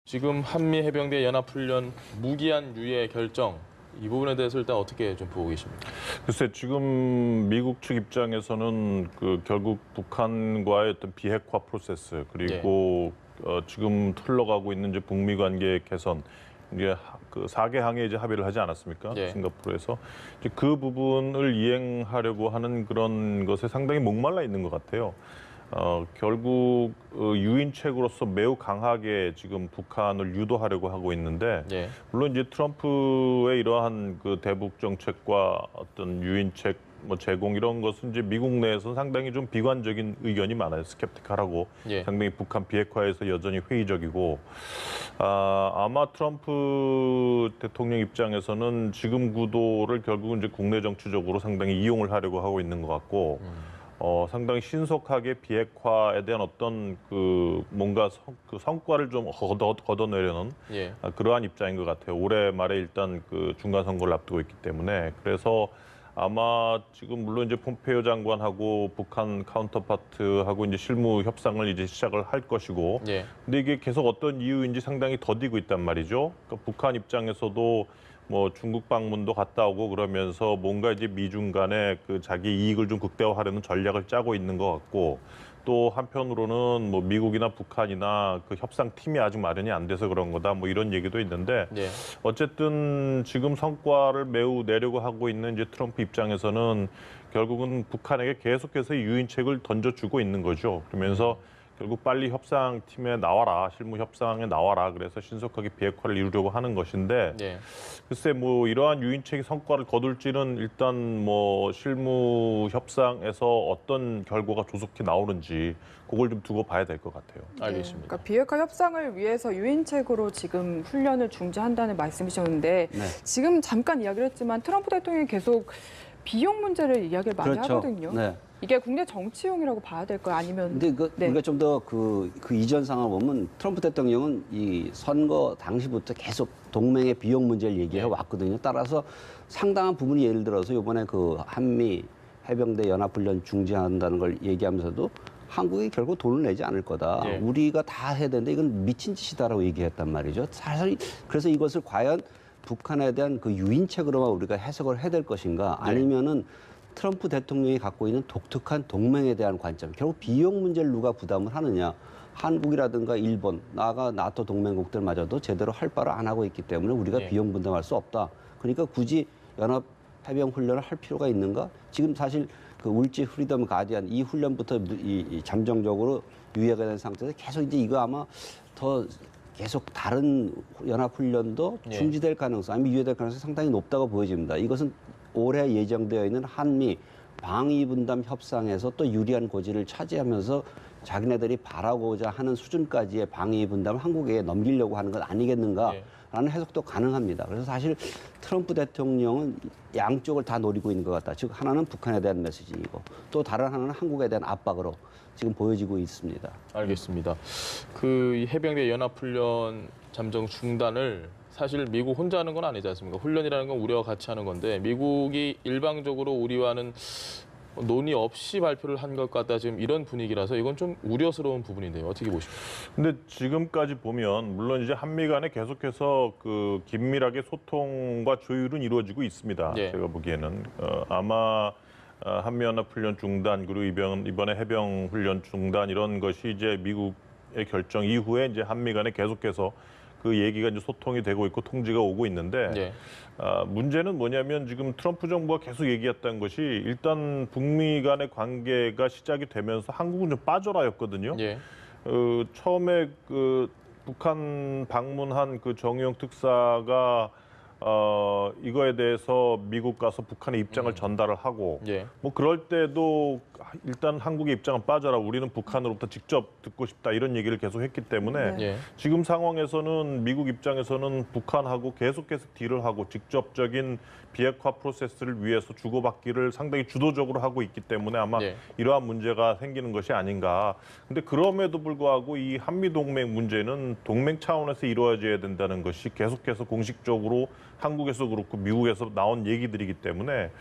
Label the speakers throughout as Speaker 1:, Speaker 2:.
Speaker 1: 지금 한미 해병대 연합훈련 무기한 유예 결정 이 부분에 대해서 일단 어떻게 좀 보고 계십니까?
Speaker 2: 글쎄 지금 미국 측 입장에서는 결국 북한과의 어떤 비핵화 프로세스 그리고 지금 흘러가고 있는 이제 북미 관계 개선 이제 그 4개 항에 이제 합의를 하지 않았습니까? 싱가포르에서 이제 그 부분을 이행하려고 하는 그런 것에 상당히 목말라 있는 것 같아요. 결국 유인책으로서 매우 강하게 지금 북한을 유도하려고 하고 있는데 물론 이제 트럼프의 이러한 그 대북 정책과 어떤 유인책 제공 이런 것은 이제 미국 내에서 상당히 좀 비관적인 의견이 많아요. 스캡티컬하고 상당히 북한 비핵화에서 여전히 회의적이고 아마 트럼프 대통령 입장에서는 지금 구도를 결국은 이제 국내 정치적으로 상당히 이용을 하려고 하고 있는 것 같고. 상당히 신속하게 비핵화에 대한 어떤 뭔가 성과를 좀 걷어내려는 그러한 입장인 것 같아요. 올해 말에 일단 중간 선거를 앞두고 있기 때문에 그래서 아마 지금 물론 이제 폼페이오 장관하고 북한 카운터파트하고 이제 실무 협상을 이제 시작을 할 것이고, 근데 이게 계속 어떤 이유인지 상당히 더디고 있단 말이죠. 그러니까 북한 입장에서도 뭐 중국 방문도 갔다 오고 그러면서 뭔가 이제 미중 간에 자기 이익을 좀 극대화하려는 전략을 짜고 있는 것 같고 또 한편으로는 뭐 미국이나 북한이나 협상 팀이 아직 마련이 안 돼서 그런 거다 뭐 이런 얘기도 있는데 어쨌든 지금 성과를 매우 내려고 하고 있는 이제 트럼프 입장에서는 결국은 북한에게 계속해서 유인책을 던져주고 있는 거죠. 그러면서 결국 빨리 협상팀에 나와라, 실무 협상에 나와라. 그래서 신속하게 비핵화를 이루려고 하는 것인데 글쎄 뭐 이러한 유인책이 성과를 거둘지는 일단 뭐 실무 협상에서 어떤 결과가 조속히 나오는지 그걸 좀 두고 봐야 될 것 같아요.
Speaker 1: 알겠습니다.
Speaker 3: 그러니까 비핵화 협상을 위해서 유인책으로 지금 훈련을 중지한다는 말씀이셨는데 지금 잠깐 이야기를 했지만 트럼프 대통령이 계속 비용 문제를 이야기를 많이 하거든요. 이게 국내 정치용이라고 봐야 될까요? 아니면
Speaker 4: 근데 우리가 좀 더 그 이전 상황을 보면 트럼프 대통령은 이 선거 당시부터 계속 동맹의 비용 문제를 얘기해 왔거든요. 따라서 상당한 부분이 예를 들어서 이번에 한미 해병대 연합훈련 중지한다는 걸 얘기하면서도 한국이 결국 돈을 내지 않을 거다. 우리가 다 해야 되는데 이건 미친 짓이다라고 얘기했단 말이죠. 사실 그래서 이것을 과연 북한에 대한 유인책으로만 우리가 해석을 해야 될 것인가 아니면은 트럼프 대통령이 갖고 있는 독특한 동맹에 대한 관점, 결국 비용 문제를 누가 부담을 하느냐. 한국이라든가 일본, 나아가 나토 동맹국들마저도 제대로 할 바를 안 하고 있기 때문에 우리가 비용 분담할 수 없다. 그러니까 굳이 연합 해병 훈련을 할 필요가 있는가? 지금 사실 울지 프리덤 가디안 이 훈련부터 이 잠정적으로 유예가 된 상태에서 계속 이제 이거 아마 더 계속 다른 연합 훈련도 중지될 가능성, 아니면 유예될 가능성이 상당히 높다고 보여집니다. 이것은 올해 예정되어 있는 한미 방위 분담 협상에서 또 유리한 고지를 차지하면서 자기네들이 바라고자 하는 수준까지의 방위 분담을 한국에 넘기려고 하는 것 아니겠는가라는 해석도 가능합니다. 그래서 사실 트럼프 대통령은 양쪽을 다 노리고 있는 것 같다. 즉 하나는 북한에 대한 메시지이고 또 다른 하나는 한국에 대한 압박으로 지금 보여지고 있습니다.
Speaker 1: 알겠습니다. 이 해병대 연합훈련 잠정 중단을 사실 미국 혼자 하는 건 아니지 않습니까? 훈련이라는 건 우리와 같이 하는 건데 미국이 일방적으로 우리와는 논의 없이 발표를 한 것 같다 지금 이런 분위기라서 이건 좀 우려스러운 부분인데요. 어떻게 보십니까?
Speaker 2: 근데 지금까지 보면 물론 이제 한미 간에 계속해서 긴밀하게 소통과 조율은 이루어지고 있습니다. 제가 보기에는 아마 한미연합훈련 중단 그리고 이번에 해병훈련 중단 이런 것이 이제 미국의 결정 이후에 이제 한미 간에 계속해서 얘기가 이제 소통이 되고 있고 통지가 오고 있는데 문제는 뭐냐면 지금 트럼프 정부가 계속 얘기했던 것이 일단 북미 간의 관계가 시작이 되면서 한국은 좀 빠져라였거든요. 처음에 북한 방문한 정의용 특사가 이거에 대해서 미국 가서 북한의 입장을 전달을 하고 뭐 그럴 때도 일단 한국의 입장은 빠져라. 우리는 북한으로부터 직접 듣고 싶다. 이런 얘기를 계속 했기 때문에 지금 상황에서는 미국 입장에서는 북한하고 계속해서 딜을 하고 직접적인 비핵화 프로세스를 위해서 주고받기를 상당히 주도적으로 하고 있기 때문에 아마 이러한 문제가 생기는 것이 아닌가. 근데 그럼에도 불구하고 이 한미동맹 문제는 동맹 차원에서 이루어져야 된다는 것이 계속해서 공식적으로 한국에서 그렇고 미국에서 나온 얘기들이기 때문에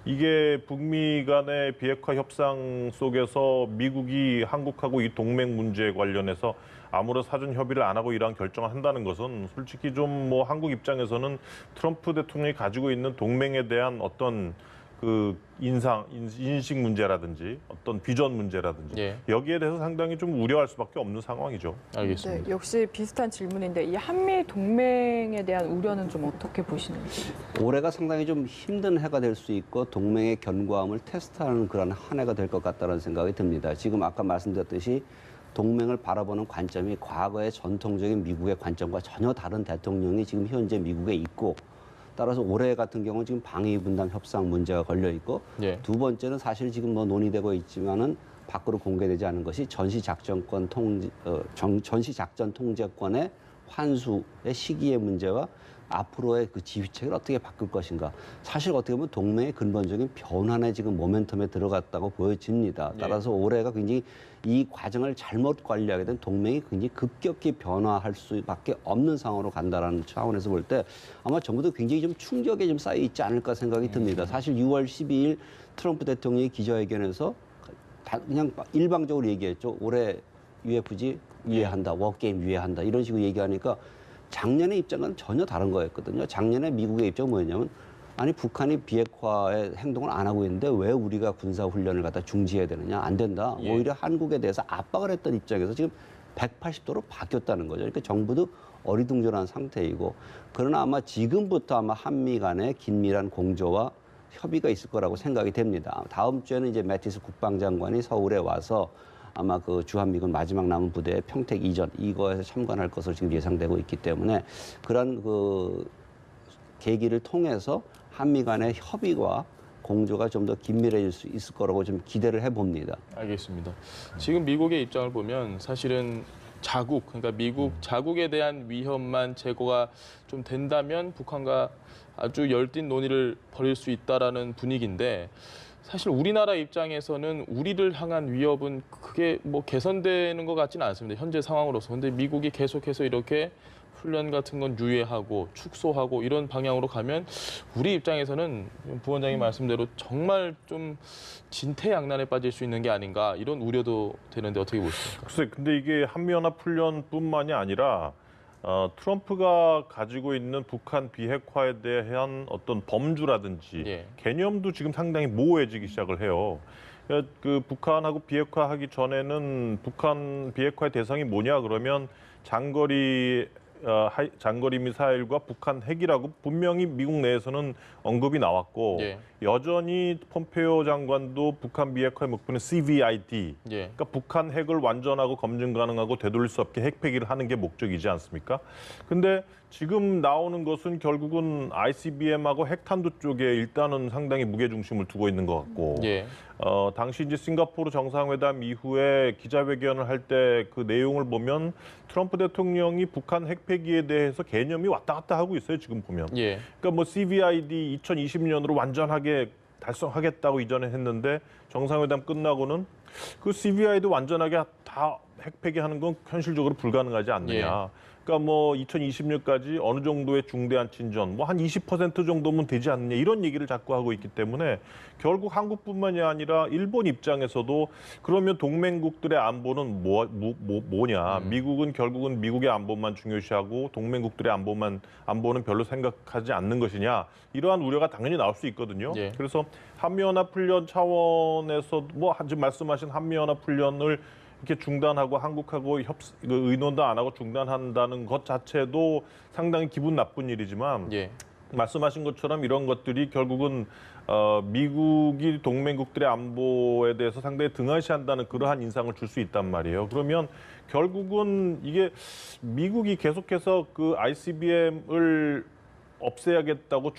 Speaker 2: 이게 북미 간의 비핵화 협상 속에서 미국이 한국하고 이 동맹 문제 관련해서 아무런 사전 협의를 안 하고 이러한 결정을 한다는 것은 솔직히 좀 뭐 한국 입장에서는 트럼프 대통령이 가지고 있는 동맹에 대한 어떤 그 인식 문제라든지 어떤 비전 문제라든지
Speaker 1: 예.
Speaker 2: 여기에 대해서 상당히 좀 우려할 수밖에 없는 상황이죠.
Speaker 1: 알겠습니다.
Speaker 3: 네, 역시 비슷한 질문인데 이 한미 동맹에 대한 우려는 좀 어떻게 보시는지?
Speaker 4: 올해가 상당히 좀 힘든 해가 될 수 있고 동맹의 견고함을 테스트하는 그런 한 해가 될 것 같다는 생각이 듭니다. 지금 아까 말씀드렸듯이 동맹을 바라보는 관점이 과거의 전통적인 미국의 관점과 전혀 다른 대통령이 지금 현재 미국에 있고 따라서 올해 같은 경우는 지금 방위 분담 협상 문제가 걸려 있고
Speaker 1: 예.
Speaker 4: 두 번째는 사실 지금 뭐 논의되고 있지만은 밖으로 공개되지 않은 것이 전시 작전 통제권의 환수의 시기의 문제와 앞으로의 그 지휘책을 어떻게 바꿀 것인가. 사실 어떻게 보면 동맹의 근본적인 변환에 지금 모멘텀에 들어갔다고 보여집니다. 따라서 올해가 굉장히 이 과정을 잘못 관리하게 된 동맹이 굉장히 급격히 변화할 수밖에 없는 상황으로 간다라는 차원에서 볼 때 아마 정부도 굉장히 좀 충격에 좀 쌓여 있지 않을까 생각이 듭니다. 사실 6월 12일 트럼프 대통령이 기자회견에서 그냥 일방적으로 얘기했죠. 올해 UFG 유예한다, 워게임 유예한다 이런 식으로 얘기하니까 작년의 입장은 전혀 다른 거였거든요. 작년에 미국의 입장은 뭐였냐면 아니 북한이 비핵화의 행동을 안 하고 있는데 왜 우리가 군사훈련을 갖다 중지해야 되느냐. 안 된다.
Speaker 1: 예.
Speaker 4: 오히려 한국에 대해서 압박을 했던 입장에서 지금 180도로 바뀌었다는 거죠. 그러니까 정부도 어리둥절한 상태이고 그러나 아마 지금부터 아마 한미 간의 긴밀한 공조와 협의가 있을 거라고 생각이 됩니다. 다음 주에는 이제 매티스 국방장관이 서울에 와서 아마 그 주한미군 마지막 남은 부대의 평택 이전 이거에서 참관할 것으로 지금 예상되고 있기 때문에 그런 그 계기를 통해서 한미 간의 협의와 공조가 좀 더 긴밀해질 수 있을 거라고 좀 기대를 해봅니다.
Speaker 1: 알겠습니다. 지금 미국의 입장을 보면 사실은 자국, 그러니까 미국 자국에 대한 위협만 제거가 좀 된다면 북한과 아주 열띤 논의를 벌일 수 있다라는 분위기인데 사실 우리나라 입장에서는 우리를 향한 위협은 그게 뭐 개선되는 것 같지는 않습니다. 현재 상황으로서. 근데 미국이 계속해서 이렇게 훈련 같은 건 유예하고 축소하고 이런 방향으로 가면 우리 입장에서는 부원장님 말씀대로 정말 좀 진퇴양난에 빠질 수 있는 게 아닌가 이런 우려도 되는데 어떻게 보십니까?
Speaker 2: 글쎄, 근데 이게 한미연합훈련뿐만이 아니라 트럼프가 가지고 있는 북한 비핵화에 대한 어떤 범주라든지
Speaker 1: 예.
Speaker 2: 개념도 지금 상당히 모호해지기 시작을 해요. 그 북한하고 비핵화하기 전에는 북한 비핵화의 대상이 뭐냐 그러면 장거리 미사일과 북한 핵이라고 분명히 미국 내에서는 언급이 나왔고
Speaker 1: 예.
Speaker 2: 여전히 폼페이오 장관도 북한 비핵화의 목표는 CVID,
Speaker 1: 예.
Speaker 2: 그러니까 북한 핵을 완전하고 검증 가능하고 되돌릴 수 없게 핵폐기를 하는 게 목적이지 않습니까? 근데 지금 나오는 것은 결국은 ICBM하고 핵탄두 쪽에 일단은 상당히 무게중심을 두고 있는 것 같고
Speaker 1: 예.
Speaker 2: 당시 이제 싱가포르 정상회담 이후에 기자회견을 할 때 그 내용을 보면 트럼프 대통령이 북한 핵폐기에 대해서 개념이 왔다 갔다 하고 있어요. 지금 보면.
Speaker 1: 예.
Speaker 2: 그러니까 뭐 CVID 2020년으로 완전하게 달성하겠다고 이전에 했는데 정상회담 끝나고는 그 CVID 완전하게 다 핵폐기하는 건 현실적으로 불가능하지 않느냐. 그러니까 뭐 2020년까지 어느 정도의 중대한 진전, 뭐 한 20% 정도면 되지 않느냐 이런 얘기를 자꾸 하고 있기 때문에 결국 한국뿐만이 아니라 일본 입장에서도 그러면 동맹국들의 안보는 뭐냐? 미국은 결국은 미국의 안보만 중요시하고 동맹국들의 안보는 별로 생각하지 않는 것이냐? 이러한 우려가 당연히 나올 수 있거든요.
Speaker 1: 예.
Speaker 2: 그래서 한미연합훈련 차원에서 뭐 지금 말씀하신 한미연합훈련을 이렇게 중단하고 한국하고 의논도 안 하고 중단한다는 것 자체도 상당히 기분 나쁜 일이지만
Speaker 1: 예.
Speaker 2: 말씀하신 것처럼 이런 것들이 결국은 미국이 동맹국들의 안보에 대해서 상당히 등한시한다는 그러한 인상을 줄 수 있단 말이에요. 그러면 결국은 이게 미국이 계속해서 그 ICBM을 없애야겠다고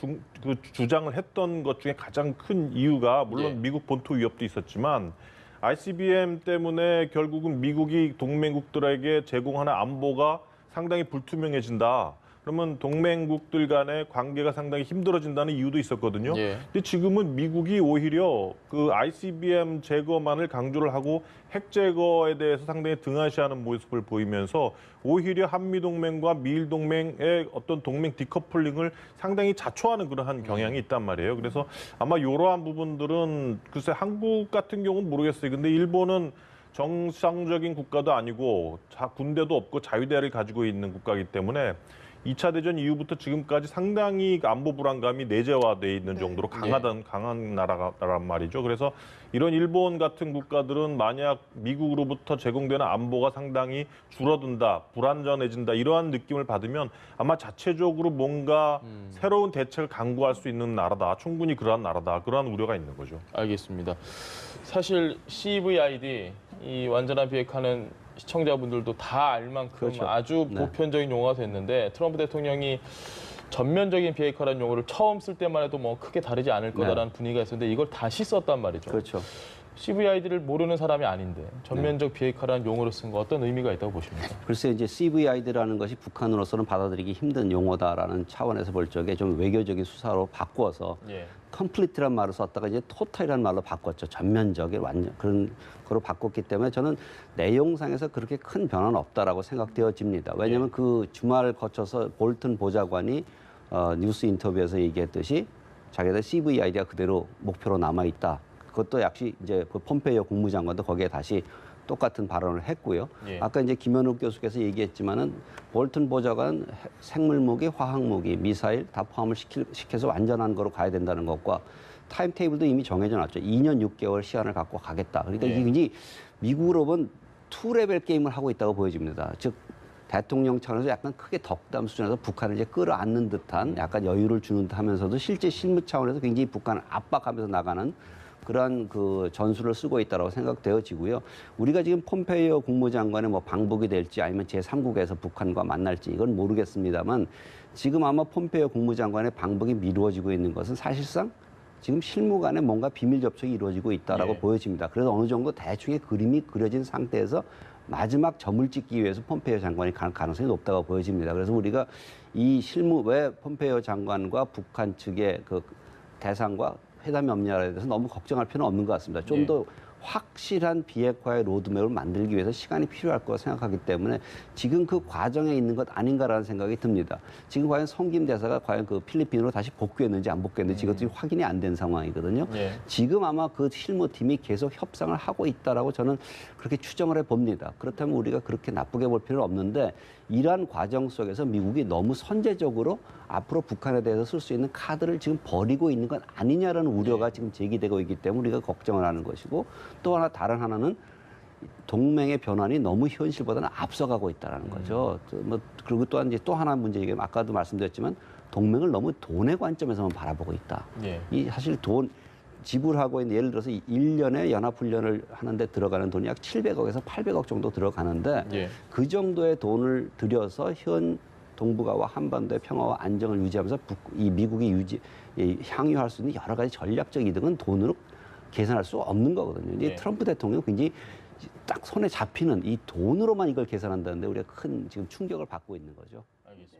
Speaker 2: 주장을 했던 것 중에 가장 큰 이유가 물론 미국 본토 위협도 있었지만 ICBM 때문에 결국은 미국이 동맹국들에게 제공하는 안보가 상당히 불투명해진다. 그러면 동맹국들 간의 관계가 상당히 힘들어진다는 이유도 있었거든요.
Speaker 1: 예.
Speaker 2: 근데 지금은 미국이 오히려 그 ICBM 제거만을 강조를 하고 핵 제거에 대해서 상당히 등한시하는 모습을 보이면서 오히려 한미동맹과 미일동맹의 어떤 동맹 디커플링을 상당히 자초하는 그러한 경향이 있단 말이에요. 그래서 아마 이러한 부분들은 글쎄 한국 같은 경우는 모르겠어요. 근데 일본은 정상적인 국가도 아니고 군대도 없고 자위대를 가지고 있는 국가이기 때문에 2차 대전 이후부터 지금까지 상당히 안보 불안감이 내재화돼 있는 정도로 강한 나라란 말이죠. 그래서 이런 일본 같은 국가들은 만약 미국으로부터 제공되는 안보가 상당히 줄어든다, 불안전해진다 이러한 느낌을 받으면 아마 자체적으로 뭔가 새로운 대책을 강구할 수 있는 나라다. 충분히 그러한 나라다. 그러한 우려가 있는 거죠.
Speaker 1: 알겠습니다. 사실 CVID, 이 완전한 비핵화는 시청자분들도 다 알 만큼
Speaker 4: 그렇죠.
Speaker 1: 아주 보편적인 용어가 됐는데 트럼프 대통령이 전면적인 비핵화라는 용어를 처음 쓸 때만 해도 뭐 크게 다르지 않을 거다라는 분위기가 있었는데 이걸 다시 썼단 말이죠.
Speaker 4: 그렇죠.
Speaker 1: CVID를 모르는 사람이 아닌데 전면적 비핵화라는 용어를 쓴 거 어떤 의미가 있다고 보십니까?
Speaker 4: 글쎄 이제 CVID라는 것이 북한으로서는 받아들이기 힘든 용어다라는 차원에서 볼 적에 좀 외교적인 수사로 바꾸어서 컴플리트란 말을 썼다가 이제 토탈이라는 말로 바꿨죠. 전면적인 완전 그런 거로 바꿨기 때문에 저는 내용상에서 그렇게 큰 변화는 없다라고 생각되어집니다. 왜냐하면 그 주말을 거쳐서 볼튼 보좌관이 뉴스 인터뷰에서 얘기했듯이 자기들 CVID가 그대로 목표로 남아 있다. 그것도 역시 이제 그 폼페이오 국무장관도 거기에 다시 똑같은 발언을 했고요. 아까 이제 김현욱 교수께서 얘기했지만은 볼튼 보좌관 생물무기, 화학무기, 미사일 다 포함을 시켜서 완전한 거로 가야 된다는 것과 타임 테이블도 이미 정해져 놨죠. 2년 6개월 시간을 갖고 가겠다. 그러니까 이게 굉장히 미국으로 보면 투레벨 게임을 하고 있다고 보여집니다. 즉 대통령 차원에서 약간 크게 덕담 수준에서 북한을 이제 끌어안는 듯한 약간 여유를 주는 듯 하면서도 실제 실무 차원에서 굉장히 북한을 압박하면서 나가는 그러한 그 전술을 쓰고 있다고 생각되어지고요. 우리가 지금 폼페이오 국무장관의 뭐 방북이 될지 아니면 제3국에서 북한과 만날지 이건 모르겠습니다만 지금 아마 폼페이오 국무장관의 방북이 미루어지고 있는 것은 사실상 지금 실무 간에 뭔가 비밀 접촉이 이루어지고 있다라고 보여집니다. 그래서 어느 정도 대충의 그림이 그려진 상태에서 마지막 점을 찍기 위해서 폼페이오 장관이 갈 가능성이 높다고 보여집니다. 그래서 우리가 이 실무 왜 폼페이오 장관과 북한 측의 그 대상과 회담이 없냐에 대해서 너무 걱정할 필요는 없는 것 같습니다. 좀 더 확실한 비핵화의 로드맵을 만들기 위해서 시간이 필요할 거라 생각하기 때문에 지금 그 과정에 있는 것 아닌가라는 생각이 듭니다. 지금 과연 성김 대사가 과연 그 필리핀으로 다시 복귀했는지 안 복귀했는지 이것들이 확인이 안 된 상황이거든요. 지금 아마 그 실무팀이 계속 협상을 하고 있다라고 저는 그렇게 추정을 해봅니다. 그렇다면 우리가 그렇게 나쁘게 볼 필요는 없는데 이러한 과정 속에서 미국이 너무 선제적으로 앞으로 북한에 대해서 쓸 수 있는 카드를 지금 버리고 있는 건 아니냐라는 우려가 지금 제기되고 있기 때문에 우리가 걱정을 하는 것이고 또 하나 다른 하나는 동맹의 변환이 너무 현실보다는 앞서가고 있다는 거죠. 뭐 그리고 또한 이제 또 하나 문제 얘기하면 아까도 말씀드렸지만 동맹을 너무 돈의 관점에서만 바라보고 있다. 이 사실 돈 지불하고 있는 예를 들어서 1년에 연합훈련을 하는데 들어가는 돈이 약 700억에서 800억 정도 들어가는데 그 정도의 돈을 들여서 현 동북아와 한반도의 평화와 안정을 유지하면서 이 미국이 향유할 수 있는 여러 가지 전략적 이득은 돈으로 계산할 수 없는 거거든요. 이제 트럼프 대통령은 굉장히 딱 손에 잡히는 이 돈으로만 이걸 계산한다는데 우리가 큰 지금 충격을 받고 있는 거죠.
Speaker 1: 알겠습니다.